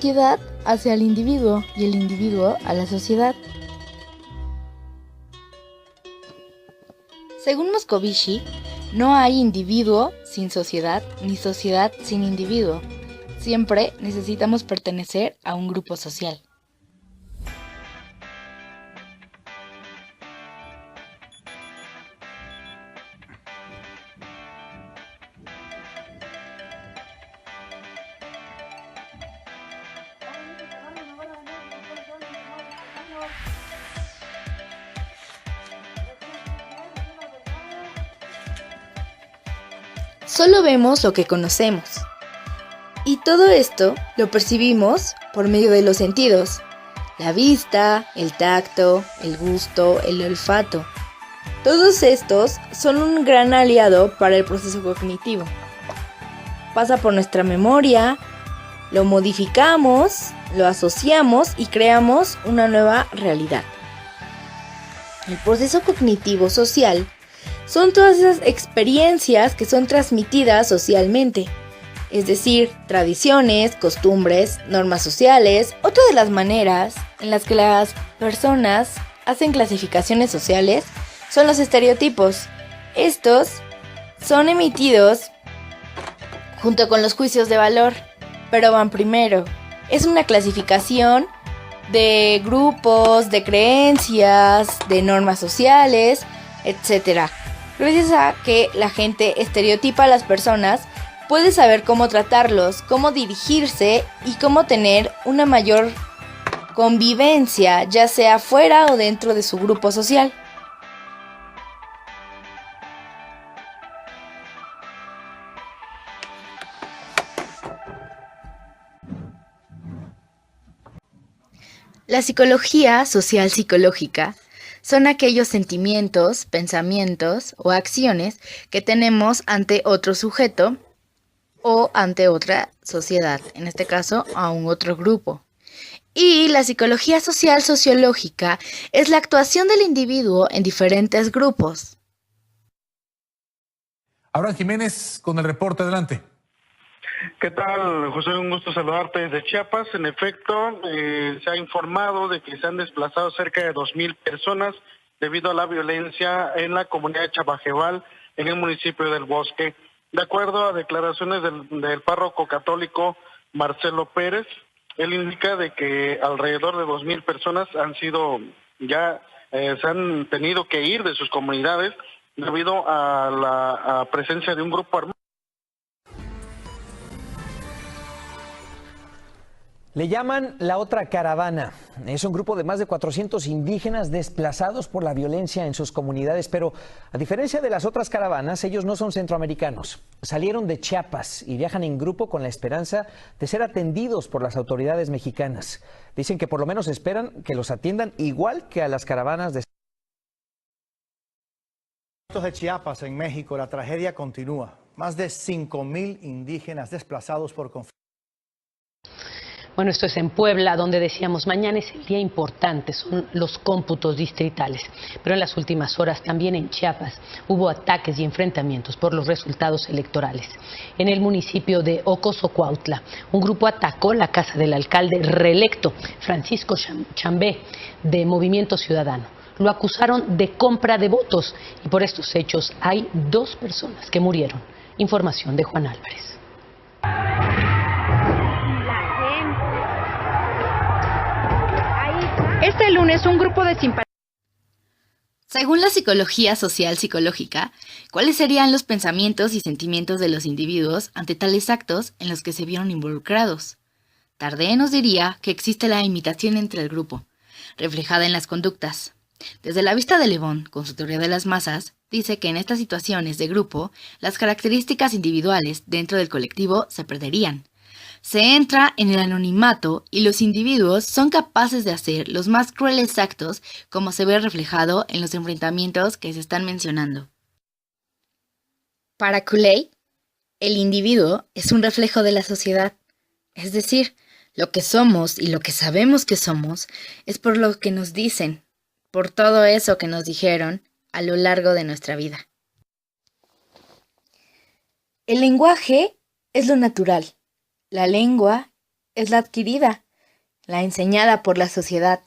sociedad hace al individuo y el individuo a la sociedad. Según Moscovici, no hay individuo sin sociedad ni sociedad sin individuo. Siempre necesitamos pertenecer a un grupo social. Solo vemos lo que conocemos. Y todo esto lo percibimos por medio de los sentidos: la vista, el tacto, el gusto, el olfato. Todos estos son un gran aliado para el proceso cognitivo. Pasa por nuestra memoria, lo modificamos, lo asociamos y creamos una nueva realidad. El proceso cognitivo social son todas esas experiencias que son transmitidas socialmente, es decir, tradiciones, costumbres, normas sociales. Otra de las maneras en las que las personas hacen clasificaciones sociales son los estereotipos. Estos son emitidos junto con los juicios de valor, pero van primero. Es una clasificación de grupos, de creencias, de normas sociales, etc. Gracias a que la gente estereotipa a las personas, puede saber cómo tratarlos, cómo dirigirse y cómo tener una mayor convivencia, ya sea fuera o dentro de su grupo social. La psicología social psicológica son aquellos sentimientos, pensamientos o acciones que tenemos ante otro sujeto o ante otra sociedad, en este caso a un otro grupo. Y la psicología social sociológica es la actuación del individuo en diferentes grupos. Abraham Jiménez con el reporte, adelante. ¿Qué tal, José? Un gusto saludarte desde Chiapas. En efecto, se ha informado de que se han desplazado cerca de 2,000 personas debido a la violencia en la comunidad de Chabajebal, en el municipio del Bosque. De acuerdo a declaraciones del párroco católico Marcelo Pérez, él indica de que alrededor de 2,000 personas se han tenido que ir de sus comunidades debido a la presencia de un grupo armado. Le llaman la otra caravana. Es un grupo de más de 400 indígenas desplazados por la violencia en sus comunidades, pero a diferencia de las otras caravanas, ellos no son centroamericanos. Salieron de Chiapas y viajan en grupo con la esperanza de ser atendidos por las autoridades mexicanas. Dicen que por lo menos esperan que los atiendan igual que a las caravanas de Chiapas, en México. La tragedia continúa. Más de 5,000 indígenas desplazados por conflicto. Bueno, esto es en Puebla, donde decíamos, mañana es el día importante, son los cómputos distritales. Pero en las últimas horas también en Chiapas hubo ataques y enfrentamientos por los resultados electorales. En el municipio de Ocosocuautla, un grupo atacó la casa del alcalde reelecto, Francisco Chambé, de Movimiento Ciudadano. Lo acusaron de compra de votos y por estos hechos hay 2 personas que murieron. Información de Juan Álvarez. Este lunes un grupo de simpatizantes. Según la psicología social psicológica, ¿cuáles serían los pensamientos y sentimientos de los individuos ante tales actos en los que se vieron involucrados? Tardé nos diría que existe la imitación entre el grupo, reflejada en las conductas. Desde la vista de Le Bon, con su teoría de las masas, dice que en estas situaciones de grupo, las características individuales dentro del colectivo se perderían. Se entra en el anonimato y los individuos son capaces de hacer los más crueles actos, como se ve reflejado en los enfrentamientos que se están mencionando. Para Cooley, el individuo es un reflejo de la sociedad, es decir, lo que somos y lo que sabemos que somos es por lo que nos dicen, por todo eso que nos dijeron a lo largo de nuestra vida. El lenguaje es lo natural. La lengua es la adquirida, la enseñada por la sociedad.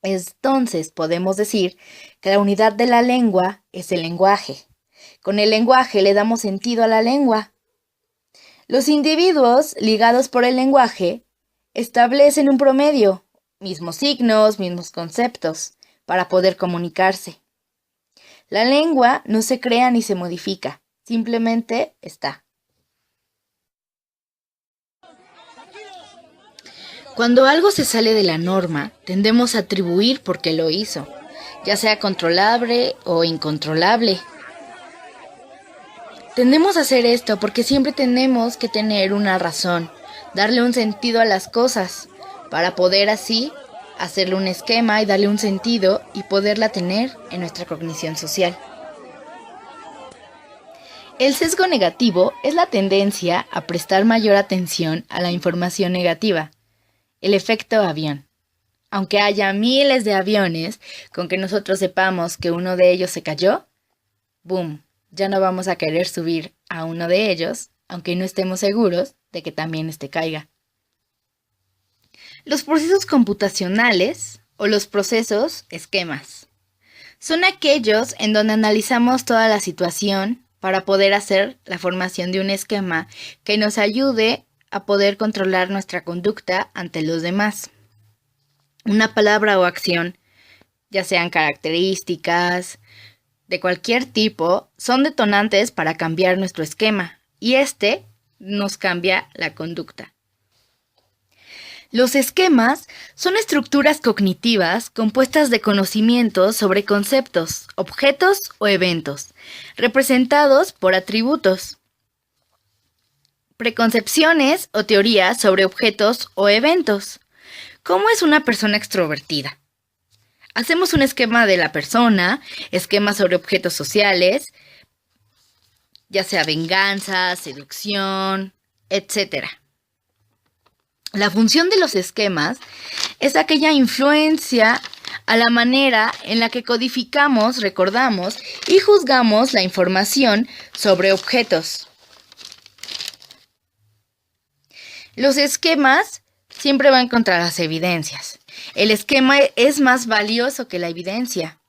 Entonces podemos decir que la unidad de la lengua es el lenguaje. Con el lenguaje le damos sentido a la lengua. Los individuos ligados por el lenguaje establecen un promedio, mismos signos, mismos conceptos, para poder comunicarse. La lengua no se crea ni se modifica, simplemente está. Cuando algo se sale de la norma, tendemos a atribuir por qué lo hizo, ya sea controlable o incontrolable. Tendemos a hacer esto porque siempre tenemos que tener una razón, darle un sentido a las cosas, para poder así hacerle un esquema y darle un sentido y poderla tener en nuestra cognición social. El sesgo negativo es la tendencia a prestar mayor atención a la información negativa. El efecto avión. Aunque haya miles de aviones, con que nosotros sepamos que uno de ellos se cayó, ¡boom! Ya no vamos a querer subir a uno de ellos, aunque no estemos seguros de que también caiga. Los procesos computacionales o los procesos esquemas son aquellos en donde analizamos toda la situación para poder hacer la formación de un esquema que nos ayude a poder controlar nuestra conducta ante los demás. Una palabra o acción, ya sean características de cualquier tipo, son detonantes para cambiar nuestro esquema y nos cambia la conducta. Los esquemas son estructuras cognitivas compuestas de conocimientos sobre conceptos, objetos o eventos, representados por atributos. Preconcepciones o teorías sobre objetos o eventos. ¿Cómo es una persona extrovertida? Hacemos un esquema de la persona, esquemas sobre objetos sociales, ya sea venganza, seducción, etc. La función de los esquemas es aquella influencia a la manera en la que codificamos, recordamos y juzgamos la información sobre objetos. Los esquemas siempre van contra las evidencias. El esquema es más valioso que la evidencia.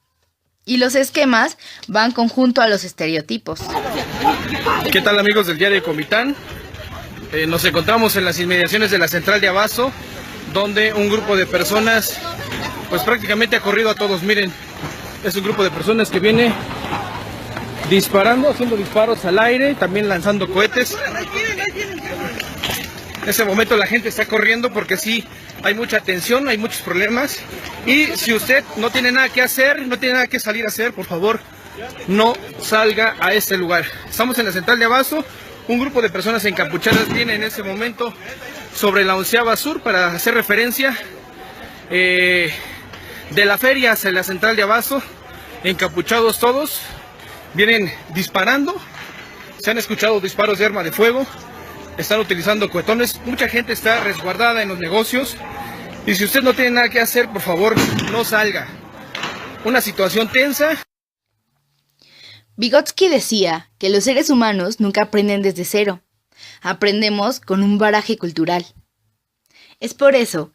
Y los esquemas van conjunto a los estereotipos. ¿Qué tal, amigos del diario Comitán? Nos encontramos en las inmediaciones de la central de Abasto, donde un grupo de personas pues prácticamente ha corrido a todos. Miren, es un grupo de personas que viene disparando, haciendo disparos al aire, también lanzando cohetes. En ese momento la gente está corriendo porque sí hay mucha tensión, hay muchos problemas. Y si usted no tiene nada que hacer, no tiene nada que salir a hacer, por favor, no salga a este lugar. Estamos en la central de Abasto. Un grupo de personas encapuchadas viene en ese momento sobre la 11ª Sur para hacer referencia de la feria hacia la central de Abasto. Encapuchados todos, vienen disparando. Se han escuchado disparos de arma de fuego. Están utilizando cohetones. Mucha gente está resguardada en los negocios. Y si usted no tiene nada que hacer, por favor, no salga. Una situación tensa. Vygotsky decía que los seres humanos nunca aprenden desde cero. Aprendemos con un bagaje cultural. Es por eso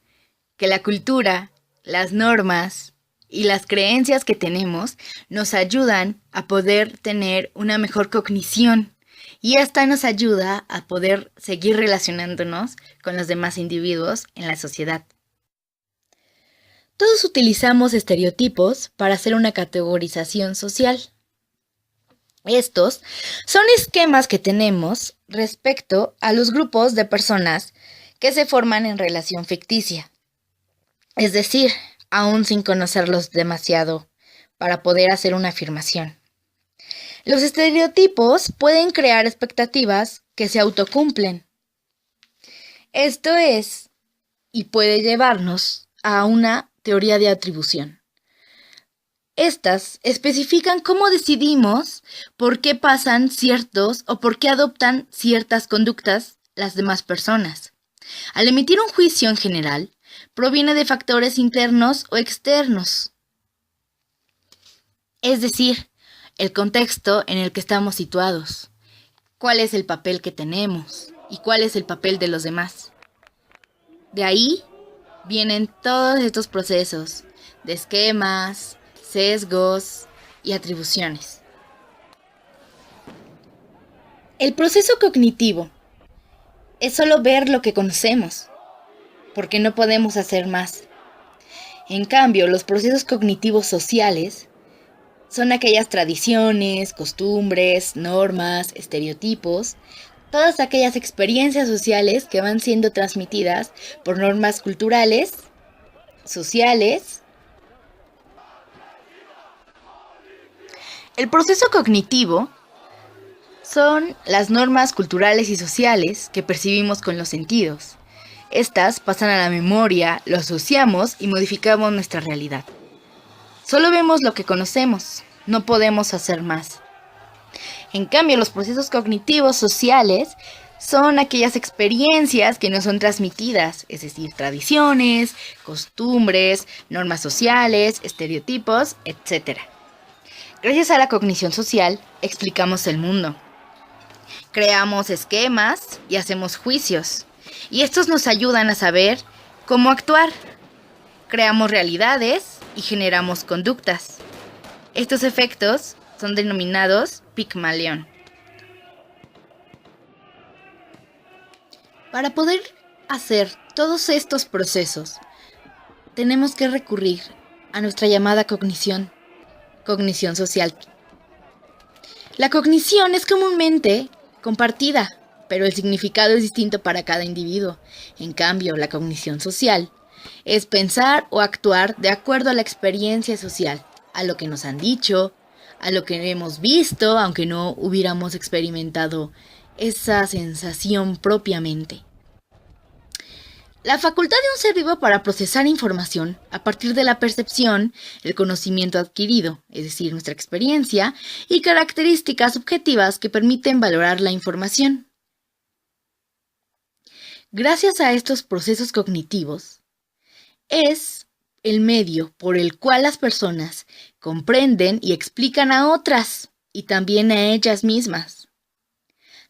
que la cultura, las normas y las creencias que tenemos nos ayudan a poder tener una mejor cognición. Y esta nos ayuda a poder seguir relacionándonos con los demás individuos en la sociedad. Todos utilizamos estereotipos para hacer una categorización social. Estos son esquemas que tenemos respecto a los grupos de personas que se forman en relación ficticia. Es decir, aún sin conocerlos demasiado para poder hacer una afirmación. Los estereotipos pueden crear expectativas que se autocumplen. Esto es, y puede llevarnos a una teoría de atribución. Estas especifican cómo decidimos por qué pasan ciertos o por qué adoptan ciertas conductas las demás personas. Al emitir un juicio en general, proviene de factores internos o externos. Es decir, el contexto en el que estamos situados, cuál es el papel que tenemos y cuál es el papel de los demás. De ahí vienen todos estos procesos de esquemas, sesgos y atribuciones. El proceso cognitivo es solo ver lo que conocemos, porque no podemos hacer más. En cambio, los procesos cognitivos sociales son aquellas tradiciones, costumbres, normas, estereotipos, todas aquellas experiencias sociales que van siendo transmitidas por normas culturales, sociales. El proceso cognitivo son las normas culturales y sociales que percibimos con los sentidos. Estas pasan a la memoria, lo asociamos y modificamos nuestra realidad. Solo vemos lo que conocemos, no podemos hacer más. En cambio, los procesos cognitivos sociales son aquellas experiencias que nos son transmitidas, es decir, tradiciones, costumbres, normas sociales, estereotipos, etc. Gracias a la cognición social, explicamos el mundo. Creamos esquemas y hacemos juicios, y estos nos ayudan a saber cómo actuar. Creamos realidades y generamos conductas. Estos efectos son denominados Pigmalión. Para poder hacer todos estos procesos, tenemos que recurrir a nuestra llamada cognición social. La cognición es comúnmente compartida, pero el significado es distinto para cada individuo. En cambio, la cognición social es pensar o actuar de acuerdo a la experiencia social, a lo que nos han dicho, a lo que hemos visto, aunque no hubiéramos experimentado esa sensación propiamente. La facultad de un ser vivo para procesar información a partir de la percepción, el conocimiento adquirido, es decir, nuestra experiencia, y características objetivas que permiten valorar la información. Gracias a estos procesos cognitivos, es el medio por el cual las personas comprenden y explican a otras, y también a ellas mismas.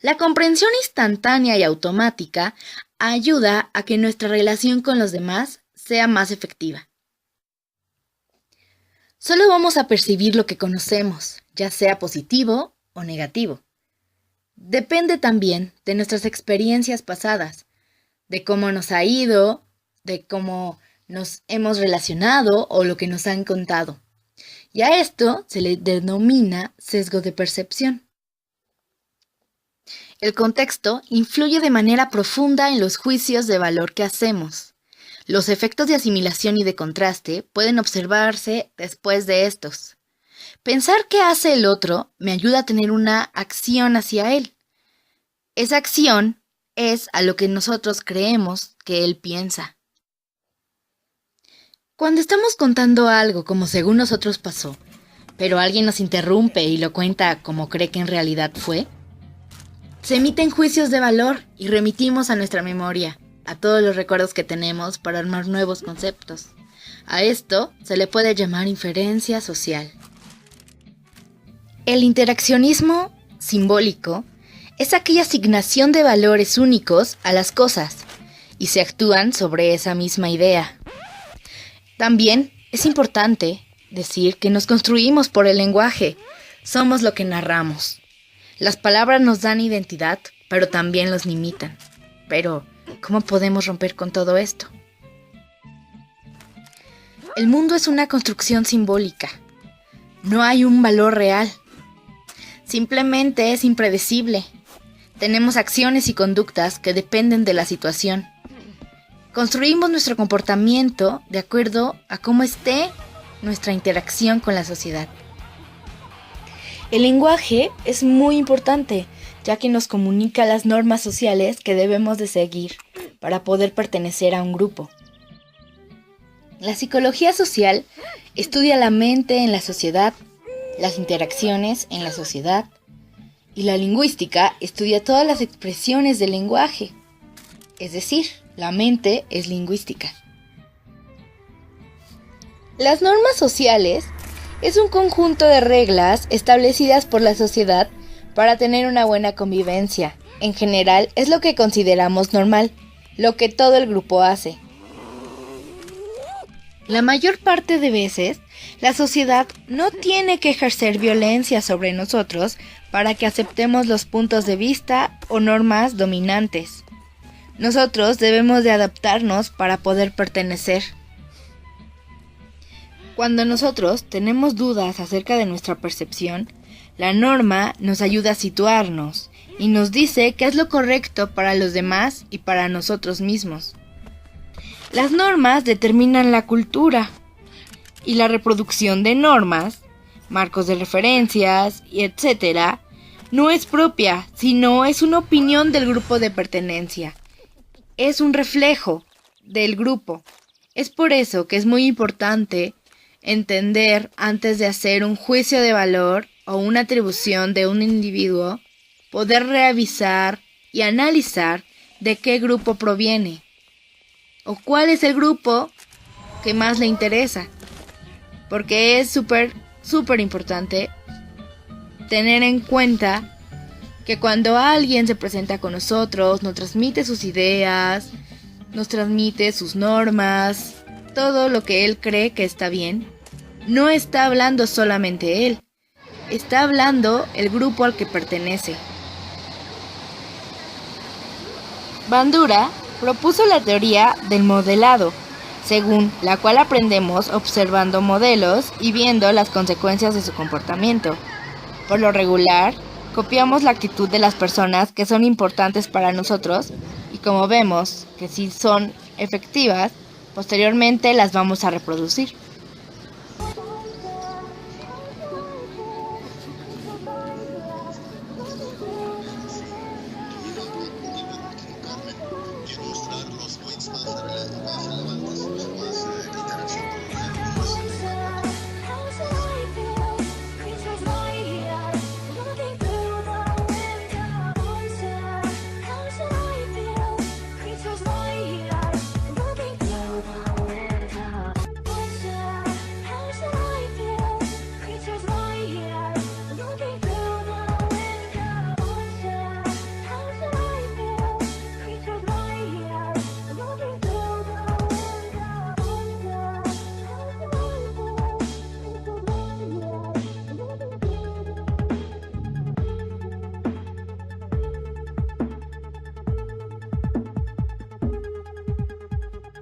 La comprensión instantánea y automática ayuda a que nuestra relación con los demás sea más efectiva. Solo vamos a percibir lo que conocemos, ya sea positivo o negativo. Depende también de nuestras experiencias pasadas, de cómo nos ha ido, de cómo nos hemos relacionado o lo que nos han contado. Y a esto se le denomina sesgo de percepción. El contexto influye de manera profunda en los juicios de valor que hacemos. Los efectos de asimilación y de contraste pueden observarse después de estos. Pensar qué hace el otro me ayuda a tener una acción hacia él. Esa acción es a lo que nosotros creemos que él piensa. Cuando estamos contando algo como según nosotros pasó, pero alguien nos interrumpe y lo cuenta como cree que en realidad fue, se emiten juicios de valor y remitimos a nuestra memoria, a todos los recuerdos que tenemos para armar nuevos conceptos. A esto se le puede llamar inferencia social. El interaccionismo simbólico es aquella asignación de valores únicos a las cosas y se actúan sobre esa misma idea. También es importante decir que nos construimos por el lenguaje, somos lo que narramos. Las palabras nos dan identidad, pero también los limitan. Pero, ¿cómo podemos romper con todo esto? El mundo es una construcción simbólica. No hay un valor real. Simplemente es impredecible. Tenemos acciones y conductas que dependen de la situación. Construimos nuestro comportamiento de acuerdo a cómo esté nuestra interacción con la sociedad. El lenguaje es muy importante, ya que nos comunica las normas sociales que debemos de seguir para poder pertenecer a un grupo. La psicología social estudia la mente en la sociedad, las interacciones en la sociedad, y la lingüística estudia todas las expresiones del lenguaje. Es decir, la mente es lingüística. Las normas sociales es un conjunto de reglas establecidas por la sociedad para tener una buena convivencia. En general, es lo que consideramos normal. lo que todo el grupo hace. La mayor parte de veces, la sociedad no tiene que ejercer violencia sobre nosotros para que aceptemos los puntos de vista o normas dominantes. Nosotros debemos de adaptarnos para poder pertenecer. Cuando nosotros tenemos dudas acerca de nuestra percepción, la norma nos ayuda a situarnos y nos dice qué es lo correcto para los demás y para nosotros mismos. Las normas determinan la cultura y la reproducción de normas, marcos de referencias y etc. no es propia, sino es una opinión del grupo de pertenencia. Es un reflejo del grupo. Es por eso que es muy importante entender antes de hacer un juicio de valor o una atribución de un individuo, poder revisar y analizar de qué grupo proviene o cuál es el grupo que más le interesa, porque es súper importante tener en cuenta que cuando alguien se presenta con nosotros, nos transmite sus ideas, nos transmite sus normas, todo lo que él cree que está bien, no está hablando solamente él, está hablando el grupo al que pertenece. Bandura propuso la teoría del modelado, según la cual aprendemos observando modelos y viendo las consecuencias de su comportamiento. Por lo regular, copiamos la actitud de las personas que son importantes para nosotros y como vemos que sí son efectivas, posteriormente las vamos a reproducir.